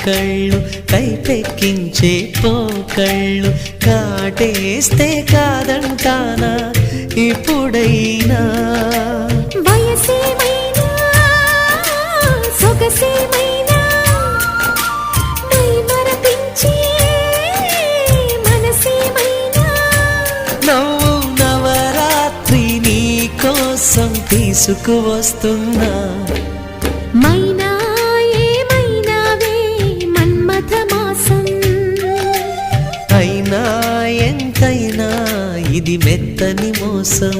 కళ్ళు కైపెక్కించే పోకళ్ళు కాటేస్తే కాదంటానా ఇప్పుడైనా వయసేమైనా సొగసేమైనా మై మరపించే మనసేమైనా నవ్వు నవరాత్రి నీ కోసం తీసుకువస్తున్నా మైనా ఏమైనావే మన్మథ మాసం అయినా ఎంతైనా ఇది మెత్తని మోసం